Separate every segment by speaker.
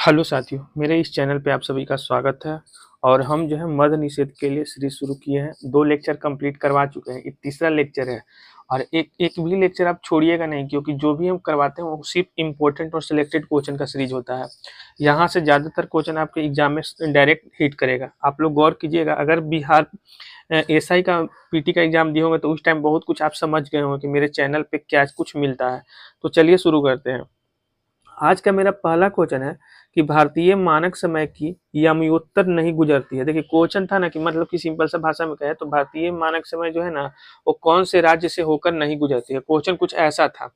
Speaker 1: Hello साथियों, मेरे इस चैनल पे आप सभी का स्वागत है। और हम जो है मद्य निषेध के लिए सीरीज शुरू किए हैं। 2 लेक्चर कंप्लीट करवा चुके हैं, ये तीसरा लेक्चर है। और एक एक भी लेक्चर आप छोड़िएगा नहीं, क्योंकि जो भी हम करवाते हैं वो सिर्फ इम्पोर्टेंट और सिलेक्टेड क्वेश्चन का सीरीज होता है। यहाँ से ज़्यादातर क्वेश्चन आपके एग्जाम में डायरेक्ट हिट करेगा। आप लोग गौर कीजिएगा, अगर बिहार एसआई का पीटी का एग्जाम दिए होंगे तो उस टाइम बहुत कुछ आप समझ गए होंगे कि मेरे चैनल पे क्या कुछ मिलता है। तो चलिए शुरू करते हैं। आज का मेरा पहला क्वेश्चन है कि भारतीय मानक समय की याम्योत्तर नहीं गुजरती है। देखिए क्वेश्चन था ना कि मतलब कि सिंपल सा भाषा में कहे तो भारतीय मानक समय जो है ना वो कौन से राज्य से होकर नहीं गुजरती है। क्वेश्चन कुछ ऐसा था।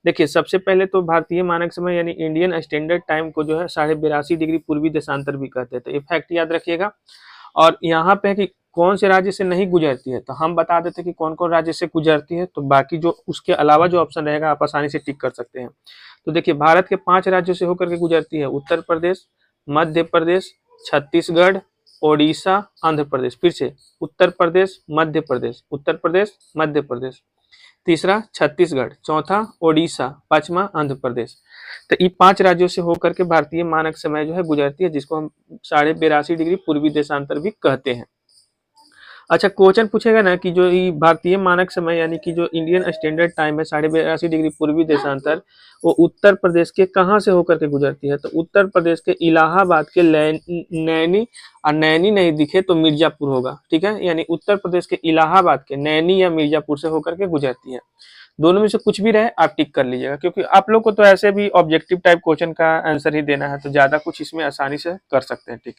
Speaker 1: देखिए सबसे पहले तो भारतीय मानक समय यानी इंडियन स्टैंडर्ड टाइम को जो है 82.5 डिग्री पूर्वी देशांतर भी कहते हैं। तो ये फैक्ट याद रखिएगा। और यहाँ पे है कि कौन से राज्य से नहीं गुजरती है, तो हम बता देते हैं कि कौन कौन राज्य से गुजरती है। तो बाकी जो उसके अलावा जो ऑप्शन रहेगा आप आसानी से टिक कर सकते हैं। तो देखिए भारत के 5 राज्यों से होकर के गुजरती है: उत्तर प्रदेश, मध्य प्रदेश, छत्तीसगढ़, ओडिशा, आंध्र प्रदेश। फिर से उत्तर प्रदेश, मध्य प्रदेश, उत्तर प्रदेश, मध्य प्रदेश। तीसरा छत्तीसगढ़, चौथा ओडिशा, पांचवा आंध्र प्रदेश। तो ये 5 राज्यों से होकर के भारतीय मानक समय जो है गुजरती है, जिसको हम 82.5 डिग्री पूर्वी देशांतर भी कहते हैं। अच्छा क्वेश्चन पूछेगा ना कि जो ये भारतीय मानक समय यानी कि जो इंडियन स्टैंडर्ड टाइम है 82.5 डिग्री पूर्वी देशांतर, वो उत्तर प्रदेश के कहाँ से होकर के गुजरती है। तो उत्तर प्रदेश के इलाहाबाद के नैनी, और नैनी नहीं दिखे तो मिर्जापुर होगा। ठीक है, यानी उत्तर प्रदेश के इलाहाबाद के नैनी या मिर्जापुर से होकर के गुजरती है। दोनों में से कुछ भी रहे आप टिक कर लीजिएगा, क्योंकि आप लोग को तो ऐसे भी ऑब्जेक्टिव टाइप क्वेश्चन का आंसर ही देना है, तो ज्यादा कुछ इसमें आसानी से कर सकते हैं। ठीक,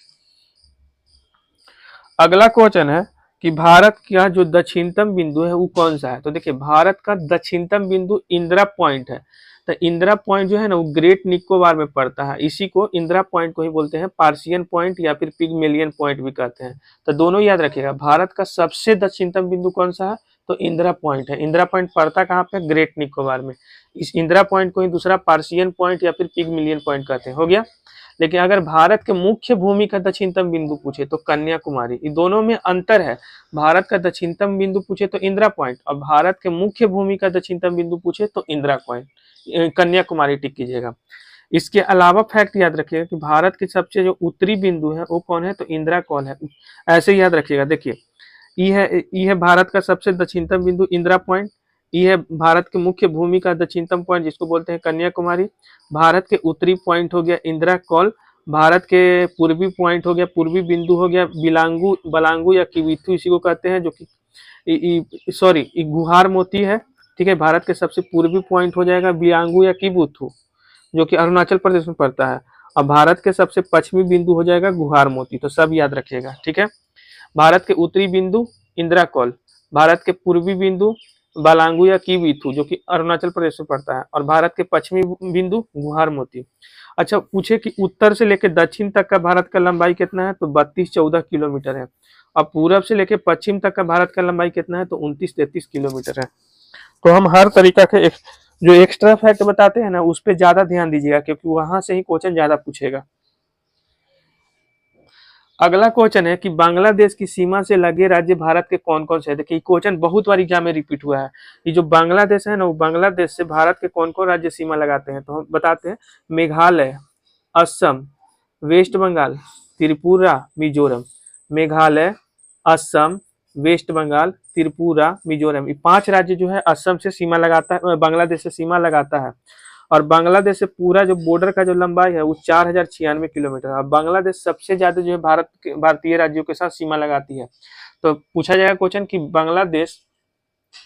Speaker 1: अगला क्वेश्चन है कि भारत का जो दक्षिणतम बिंदु है वो कौन सा है। तो देखिए भारत का दक्षिणतम बिंदु इंदिरा पॉइंट है। तो इंदिरा पॉइंट जो है ना वो ग्रेट निकोबार में पड़ता है। इसी को इंदिरा पॉइंट को ही बोलते हैं, पार्सियन पॉइंट या फिर पिगमेलियन पॉइंट भी कहते हैं। तो दोनों याद रखिएगा। भारत का सबसे दक्षिणतम बिंदु कौन सा है, तो इंदिरा पॉइंट है। इंदिरा पॉइंट पड़ता कहाँ पे, ग्रेट निकोबार में। इस इंदिरा पॉइंट को ही दूसरा पार्सियन पॉइंट या फिर पिगमेलियन पॉइंट कहते हैं। हो गया। लेकिन अगर भारत के मुख्य भूमि का दक्षिणतम बिंदु पूछे तो कन्याकुमारी। इन दोनों में अंतर है। भारत का दक्षिणतम बिंदु पूछे तो इंदिरा पॉइंट, और भारत के मुख्य भूमि का दक्षिणतम बिंदु पूछे तो इंदिरा पॉइंट, कन्याकुमारी टिक कीजिएगा। इसके अलावा फैक्ट याद रखिएगा कि भारत के सबसे जो उत्तरी बिंदु है वो कौन है, तो इंदिरा कॉल है। ऐसे याद रखिएगा। देखिए ये है भारत का सबसे दक्षिणतम बिंदु इंदिरा पॉइंट। ये है भारत के मुख्य भूमि का दक्षिणतम पॉइंट जिसको बोलते हैं कन्याकुमारी। भारत के उत्तरी पॉइंट हो गया इंदिरा कॉल। भारत के पूर्वी पॉइंट हो गया, पूर्वी बिंदु हो गया बिलांगू, बलांगू या किविथु, इसी को कहते हैं, जो कि सॉरी गुहार मोती है। ठीक है, भारत के सबसे पूर्वी पॉइंट हो जाएगा बिलांगू या किबुथु, जो कि अरुणाचल प्रदेश में पड़ता है। और भारत के सबसे पश्चिमी बिंदु हो जाएगा गुहार मोती। तो सब याद रखिएगा। ठीक है, भारत के उत्तरी बिंदु इंदिरा कॉल, भारत के पूर्वी बिंदु बालांगू या किविथु जो कि अरुणाचल प्रदेश में पड़ता है, और भारत के पश्चिमी बिंदु गुहार मोती। अच्छा पूछे कि उत्तर से लेकर दक्षिण तक का भारत का लंबाई कितना है, तो 32-14 किलोमीटर है। और पूरब से लेकर पश्चिम तक का भारत का लंबाई कितना है, तो 29-33 किलोमीटर है। तो हम हर तरीका के जो एक्स्ट्रा फैक्ट बताते हैं ना उस पर ज्यादा ध्यान दीजिएगा, क्योंकि वहां से ही क्वेश्चन ज्यादा पूछेगा। अगला क्वेश्चन है कि बांग्लादेश की सीमा से लगे राज्य भारत के कौन कौन से है। देखिए क्वेश्चन बहुत बार एग्जाम में रिपीट हुआ है। ये जो बांग्लादेश है ना, वो बांग्लादेश से भारत के कौन कौन राज्य सीमा लगाते हैं, तो हम बताते हैं: मेघालय, असम, वेस्ट बंगाल, त्रिपुरा, मिजोरम। मेघालय, असम, वेस्ट बंगाल, त्रिपुरा, मिजोरम, ये 5 राज्य जो है असम से सीमा लगाता है, बांग्लादेश से सीमा लगाता है। और बांग्लादेश से पूरा जो बॉर्डर का जो लंबाई है वो 4096 किलोमीटर है। और बांग्लादेश सबसे ज्यादा जो है भारतीय राज्यों के साथ सीमा लगाती है। तो पूछा जाएगा क्वेश्चन कि बांग्लादेश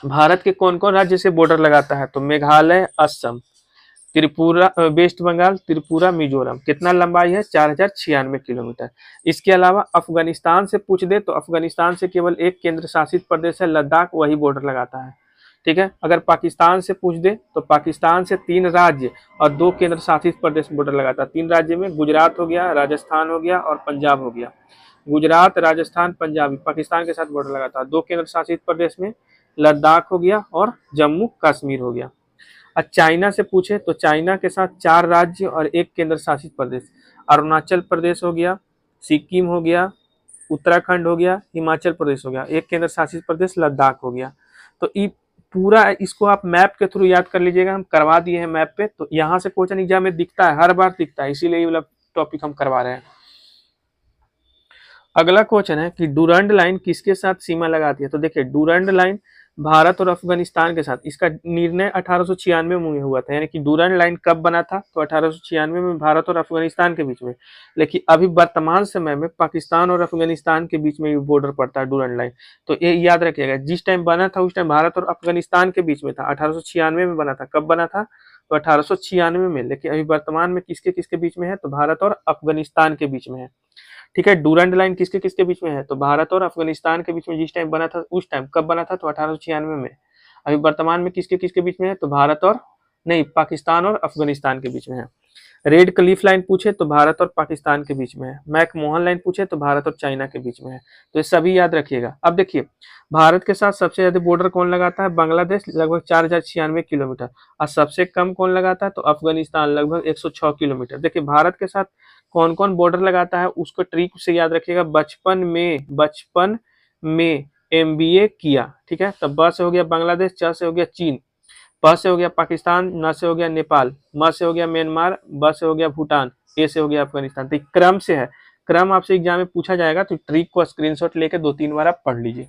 Speaker 1: भारत के कौन कौन राज्य से बॉर्डर लगाता है, तो मेघालय, असम, त्रिपुरा, वेस्ट बंगाल, त्रिपुरा, मिजोरम। कितना लंबाई है, 4096 किलोमीटर। इसके अलावा अफगानिस्तान से पूछ दे तो अफगानिस्तान से केवल एक केंद्र शासित प्रदेश है लद्दाख, वही बॉर्डर लगाता है। ठीक है, अगर पाकिस्तान से पूछ दे तो पाकिस्तान से 3 राज्य और 2 केंद्र शासित प्रदेश बॉर्डर लगाता है। 3 राज्य में गुजरात हो गया, राजस्थान हो गया और पंजाब हो गया। गुजरात, राजस्थान, पंजाब पाकिस्तान के साथ बॉर्डर लगाता है। 2 केंद्र शासित प्रदेश में लद्दाख हो गया और जम्मू कश्मीर हो गया। और चाइना से पूछे तो चाइना के साथ 4 राज्य और 1 केंद्र शासित प्रदेश, अरुणाचल प्रदेश हो गया, सिक्किम हो गया, उत्तराखंड हो गया, हिमाचल प्रदेश हो गया, 1 केंद्र शासित प्रदेश लद्दाख हो गया। तो ये पूरा इसको आप मैप के थ्रू याद कर लीजिएगा। हम करवा दिए हैं मैप पे, तो यहाँ से क्वेश्चन एग्जाम में दिखता है, हर बार दिखता है, इसीलिए मतलब टॉपिक हम करवा रहे हैं। अगला क्वेश्चन है कि डूरंड लाइन किसके साथ सीमा लगाती है। तो देखिए डूरंड लाइन भारत और अफगानिस्तान के साथ, इसका निर्णय 1896 में हुआ था। यानी कि डूरंड लाइन कब बना था, तो 1896 में भारत और अफगानिस्तान के बीच में। लेकिन अभी वर्तमान समय में पाकिस्तान और अफगानिस्तान के बीच में बॉर्डर पड़ता है डूरंड लाइन। तो ये याद रखिएगा, जिस टाइम बना था उस टाइम भारत और अफगानिस्तान के बीच में था, 1896 में बना था। कब बना था, तो 1896 में। लेकिन अभी वर्तमान में किसके किसके बीच में है, तो भारत और अफगानिस्तान के बीच में है। ठीक है, डूरंड लाइन किसके किसके बीच में है, तो भारत और अफगानिस्तान के बीच में जिस टाइम बना था उस टाइम। कब बना था, तो 1896 में। अभी वर्तमान में किसके किसके बीच में है, तो भारत और नहीं, पाकिस्तान और अफगानिस्तान के बीच में है। रेड क्लिफ लाइन पूछे तो भारत और पाकिस्तान के बीच में है। मैकमोहन लाइन पूछे तो भारत और चाइना के बीच में है। तो ये सभी याद रखिएगा। अब देखिए भारत के साथ सबसे ज्यादा बॉर्डर कौन लगाता है, बांग्लादेश, लगभग 4096 किलोमीटर। और सबसे कम कौन लगाता है, तो अफगानिस्तान, लगभग 106 किलोमीटर। देखिए भारत के साथ कौन कौन बॉर्डर लगाता है उसको ट्रिक से याद रखिएगा। बचपन में MBA किया। ठीक है, तो ब से हो गया बांग्लादेश, च से हो गया चीन, प से हो गया पाकिस्तान, न से हो गया नेपाल, म से हो गया म्यांमार, ब से हो गया भूटान, ए से हो गया अफगानिस्तान। तो क्रम से है, क्रम आपसे एग्जाम में पूछा जाएगा, तो ट्रिक को स्क्रीनशॉट लेके 2-3 बार आप पढ़ लीजिए।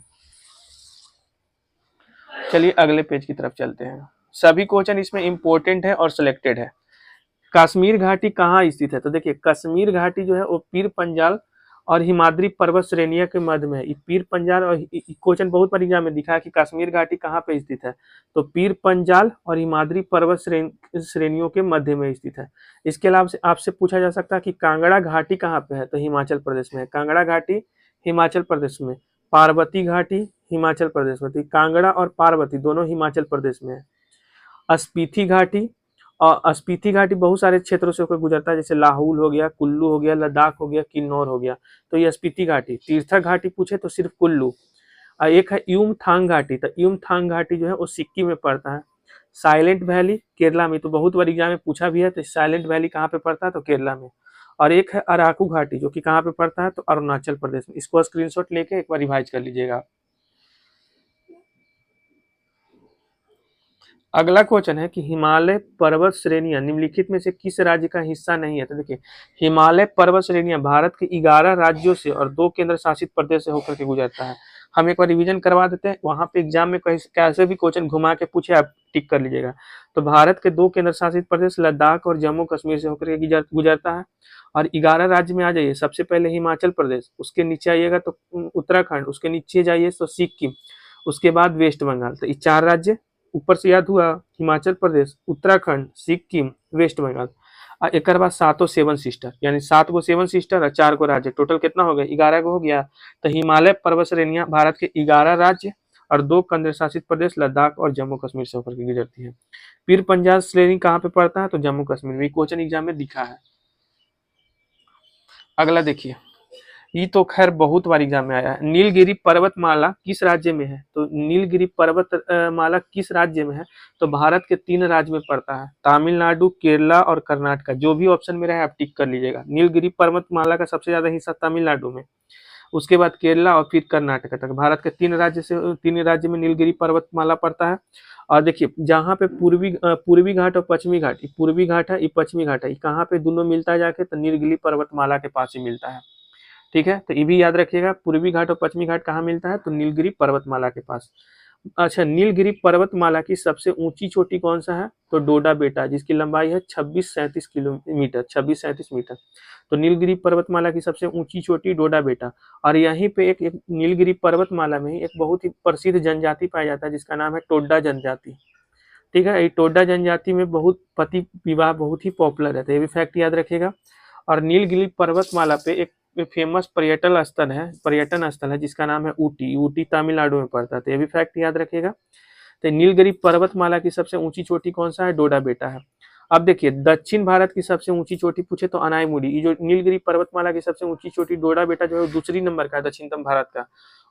Speaker 1: चलिए अगले पेज की तरफ चलते हैं। सभी क्वेश्चन इसमें इंपॉर्टेंट है और सिलेक्टेड है। कश्मीर घाटी कहाँ स्थित है, तो देखिए कश्मीर घाटी जो है वो पीर पंजाल और हिमाद्री पर्वत श्रेणियों के मध्य में है। पीर पंजाल और क्वेश्चन बहुत बार एग्जाम में दिखा है कि कश्मीर घाटी कहाँ पे स्थित है, तो पीर पंजाल और हिमाद्री पर्वत श्रेणियों के मध्य में स्थित है। इसके अलावा से आपसे पूछा जा सकता है कि कांगड़ा घाटी कहाँ पे है, तो हिमाचल प्रदेश में है। कांगड़ा घाटी हिमाचल प्रदेश में। पार्वती घाटी हिमाचल प्रदेश में। तो कांगड़ा और पार्वती दोनों हिमाचल प्रदेश में है। स्पीति घाटी, और स्पीति घाटी बहुत सारे क्षेत्रों से होकर गुजरता है, जैसे लाहौल हो गया, कुल्लू हो गया, लद्दाख हो गया, किन्नौर हो गया। तो ये स्पीति घाटी। तीर्थक घाटी पूछे तो सिर्फ कुल्लू। एक है युमथांग घाटी, तो युमथांग घाटी जो है वो सिक्किम में पड़ता है। साइलेंट वैली केरला में, तो बहुत बार एग्जाम में पूछा भी है, तो साइलेंट वैली कहाँ पे पड़ता है, तो केरला में। और एक है अराकू घाटी जो कि कहाँ पे पड़ता है, तो अरुणाचल प्रदेश में। इसको स्क्रीनशॉट लेके एक बार रिवाइज कर लीजिएगा। अगला क्वेश्चन है कि हिमालय पर्वत श्रेणियां निम्नलिखित में से किस राज्य का हिस्सा नहीं है। तो देखिए हिमालय पर्वत श्रेणियां भारत के 11 राज्यों से और 2 केंद्र शासित प्रदेश से होकर के गुजरता है। हम एक बार रिवीजन करवा देते हैं, वहां पे एग्जाम में कैसे भी क्वेश्चन घुमा के पूछे आप टिक कर लीजिएगा। तो भारत के 2 केंद्र शासित प्रदेश लद्दाख और जम्मू कश्मीर से होकर के गुजरता है। और 11 राज्य में आ जाइए, सबसे पहले हिमाचल प्रदेश, उसके नीचे आइएगा तो उत्तराखंड, उसके नीचे जाइए तो सिक्किम, उसके बाद वेस्ट बंगाल। तो ये 4 राज्य ऊपर से याद हुआ, हिमाचल प्रदेश, उत्तराखंड, सिक्किम, वेस्ट बंगाल। एक बाद 7 7 सिस्टर, यानी 7 गो 7 सिस्टर और 4 गो राज्य, टोटल कितना हो गया, 11 गो हो गया। तो हिमालय पर्वत श्रेणियां भारत के 11 राज्य और 2 केंद्र शासित प्रदेश लद्दाख और जम्मू कश्मीर से होकर के गुजरती है। पीर पंजाल श्रेणी कहाँ पे पड़ता है, तो जम्मू कश्मीर में। क्वेश्चन एग्जाम में दिखा है। अगला देखिए, ये तो खैर बहुत बार एग्जाम में आया है। नीलगिरी पर्वतमाला किस राज्य में है, तो नीलगिरी पर्वत माला किस राज्य में है, तो भारत के 3 राज्य में पड़ता है, तमिलनाडु, केरला और कर्नाटक। जो भी ऑप्शन में रहे आप टिक कर लीजिएगा। नीलगिरी पर्वतमाला का सबसे ज्यादा हिस्सा तमिलनाडु में, उसके बाद केरला और फिर कर्नाटक तक। भारत के 3 राज्य में नीलगिरी पर्वतमाला पड़ता है। और देखिए जहाँ पे पूर्वी घाट और पश्चिमी घाट, पूर्वी घाट है, ये पश्चिमी घाट है, कहाँ पे दोनों मिलता है जाके, तो नीलगिरी पर्वतमाला के पास ही मिलता है। ठीक है, तो ये भी याद रखिएगा, पूर्वी घाट और पश्चिमी घाट कहाँ मिलता है, तो नीलगिरी पर्वतमाला के पास। अच्छा, नीलगिरी पर्वतमाला की सबसे ऊंची चोटी कौन सा है, तो डोडा बेटा, जिसकी लंबाई है 2637 किलोमीटर, 2637 मीटर। तो नीलगिरी पर्वतमाला की सबसे ऊंची चोटी डोडा बेटा। और यहीं पे एक नीलगिरी पर्वतमाला में ही एक बहुत ही प्रसिद्ध जनजाति पाया जाता है, जिसका नाम है टोडा जनजाति। ठीक है, ये टोडा जनजाति में बहुत पति विवाह बहुत ही पॉपुलर है, तो ये भी फैक्ट याद रखिएगा। और नीलगिरी पर्वतमाला पे एक फेमस पर्यटन स्थल है जिसका नाम है ऊटी तमिलनाडु में पड़ता है, तो ये भी फैक्ट याद रखिएगा। तो नीलगिरी पर्वतमाला की सबसे ऊंची चोटी कौन सा है, डोडा बेटा है। अब देखिए दक्षिण भारत की सबसे ऊंची चोटी पूछे तो अनाईमुड़ी। ये जो नीलगिरी पर्वतमाला की सबसे ऊंची चोटी डोडा बेटा जो है दूसरी नंबर का है दक्षिणतम भारत का।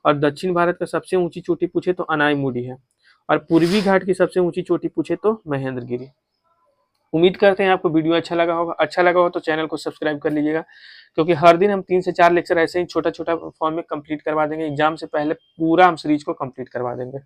Speaker 1: और दक्षिण भारत का सबसे ऊंची चोटी पूछे तो अनाईमुड़ी है। और पूर्वी घाट की सबसे ऊंची चोटी पूछे तो महेंद्रगिरी। उम्मीद करते हैं आपको वीडियो अच्छा लगा होगा। अच्छा लगा हो तो चैनल को सब्सक्राइब कर लीजिएगा, क्योंकि हर दिन हम 3 से 4 लेक्चर ऐसे ही छोटा छोटा फॉर्म में कंप्लीट करवा देंगे। एग्जाम से पहले पूरा हम सीरीज को कंप्लीट करवा देंगे।